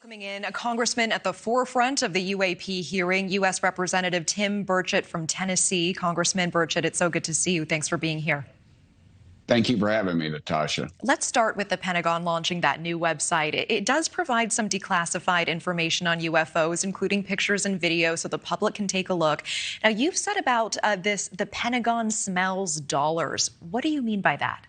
Welcoming in a congressman at the forefront of the UAP hearing, U.S. Representative Tim Burchett from Tennessee. Congressman Burchett, it's so good to see you. Thanks for being here. Thank you for having me, Natasha. Let's start with the Pentagon launching that new website. It does provide some declassified information on UFOs, including pictures and video, so the public can take a look. Now, you've said about the Pentagon smells dollars. What do you mean by that?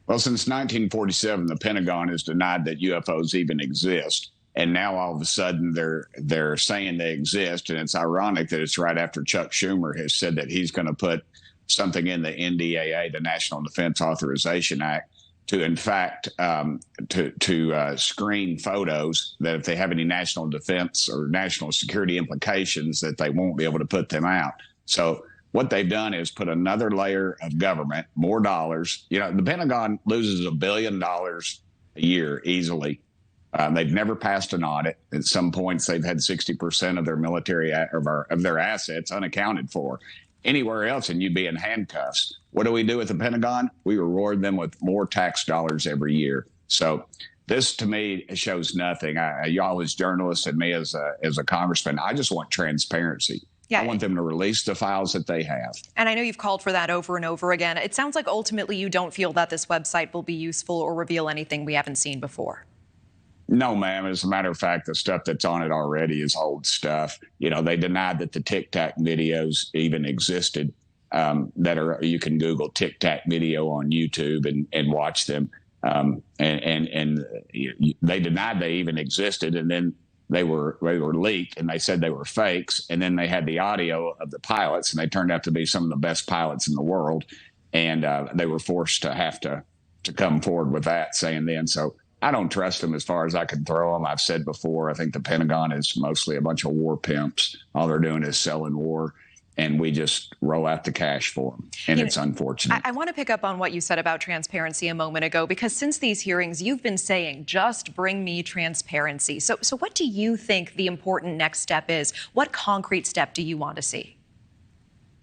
Well, since 1947, the Pentagon has denied that UFOs even exist. And now all of a sudden they're saying they exist. And it's ironic that it's right after Chuck Schumer has said that he's going to put something in the NDAA, the National Defense Authorization Act, to in fact screen photos that if they have any national defense or national security implications, that they won't be able to put them out. So what they've done is put another layer of government, more dollars. You know, the Pentagon loses $1 billion a year easily. They've never passed an audit. At some points, they've had 60% of their military of their assets unaccounted for. Anywhere else, and you'd be in handcuffs. What do we do at the Pentagon? We reward them with more tax dollars every year. So this, to me, shows nothing. Y'all as journalists and me as a congressman, I just want transparency. Yeah. I want them to release the files that they have. And I know you've called for that over and over again. It sounds like ultimately you don't feel that this website will be useful or reveal anything we haven't sseen before. No, ma'am. As a matter of fact, the stuff that's on it already is old stuff. You know, they denied that the Tic Tac videos even existed. You can Google Tic Tac video on YouTube and watch them. They denied they even existed, and then they were leaked, and they said they were fakes. And then they had the audio of the pilots, and they turned out to be some of the best pilots in the world. And they were forced to have to come forward with that, saying then. So I don't trust them as far as I can throw them. I've said before, I think the Pentagon is mostly a bunch of war pimps. All they're doing is selling war, and we just roll out the cash for them. And it's unfortunate. I want to pick up on what you said about transparency a moment ago, because since these hearings, you've been saying, just bring me transparency. So what do you think the important next step is? What concrete step do you want to see?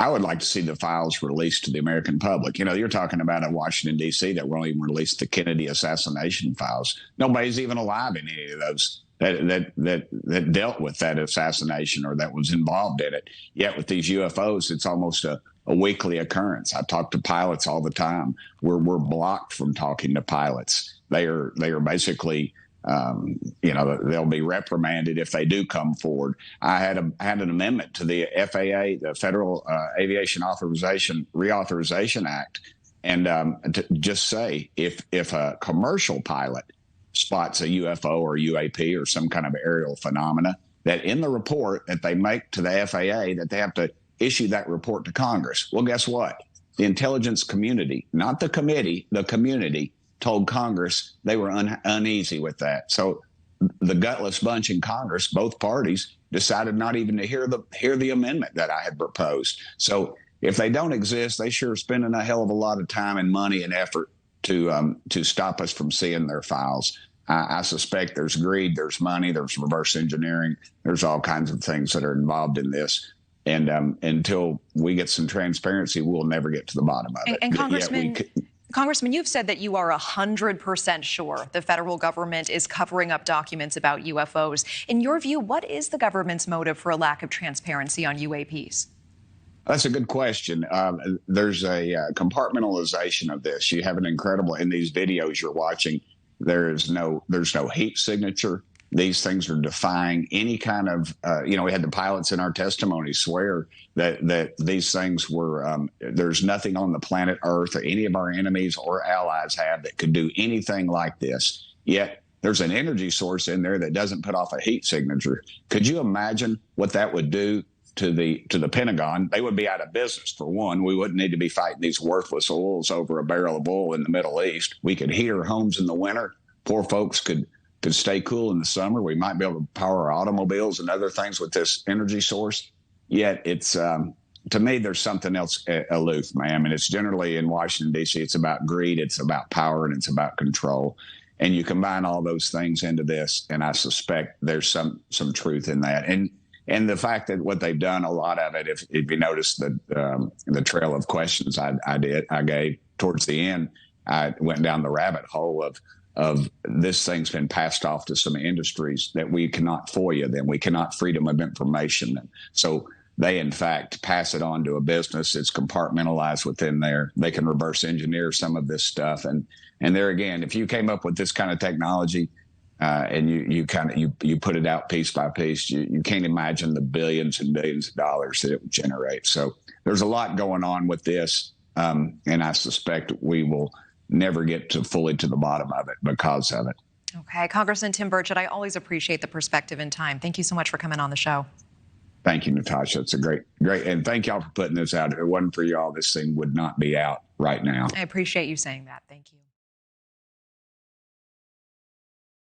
I would like to see the files released to the American public. You know, you're talking about in Washington, D.C., that won't even release the Kennedy assassination files. Nobody's even alive in any of those that dealt with that assassination or that was involved in it. Yet with these UFOs, it's almost a weekly occurrence. I talk to pilots all the time. We're blocked from talking to pilots. They are basically they'll be reprimanded if they do come forward. I had an amendment to the FAA, the Federal Aviation Reauthorization Act, and to just say if a commercial pilot spots a UFO or UAP or some kind of aerial phenomena, that in the report that they make to the FAA, that they have to issue that report to Congress. Well, guess what? The intelligence community, not the committee, the community, told Congress they were uneasy with that. So the gutless bunch in Congress, both parties, decided not even to hear the amendment that I had proposed. So if they don't exist, they sure are spending a hell of a lot of time and money and effort to stop us from seeing their files. I suspect there's greed, there's money, there's reverse engineering, there's all kinds of things that are involved in this. And until we get some transparency, we'll never get to the bottom of it. And Congressman, you've said that you are 100% sure the federal government is covering up documents about UFOs. In your view, what is the government's motive for a lack of transparency on UAPs? That's a good question. There's a compartmentalization of this. You have an incredible, in these videos you're watching, there's no heat signature. These things are defying any kind of, we had the pilots in our testimony swear that these things were, there's nothing on the planet Earth or any of our enemies or allies have that could do anything like this. Yet there's an energy source in there that doesn't put off a heat signature. Could you imagine what that would do to the Pentagon? They would be out of business, for one. We wouldn't need to be fighting these worthless oils over a barrel of oil in the Middle East. We could heat our homes in the winter. Poor folks could stay cool in the summer. We might be able to power our automobiles and other things with this energy source. Yet it's, to me, there's something else aloof, ma'am. And it's generally in Washington, D.C., it's about greed, it's about power, and it's about control. And you combine all those things into this, and I suspect there's some truth in that. And the fact that what they've done, a lot of it, if you notice the trail of questions I gave towards the end, I went down the rabbit hole of of this thing's been passed off to some industries that we cannot FOIA them. We cannot freedom of information. So they, in fact, pass it on to a business. It's compartmentalized within there. They can reverse engineer some of this stuff. And there again, if you came up with this kind of technology and you put it out piece by piece, you can't imagine the billions and billions of dollars that it would generate. So there's a lot going on with this. And I suspect we will never get fully to the bottom of it because of it. Okay. Congressman Tim Burchett, I always appreciate the perspective and time. Thank you so much for coming on the show. Thank you, Natasha. It's a great, and thank y'all for putting this out. If it wasn't for y'all, this thing would not be out right now. I appreciate you saying that. Thank you.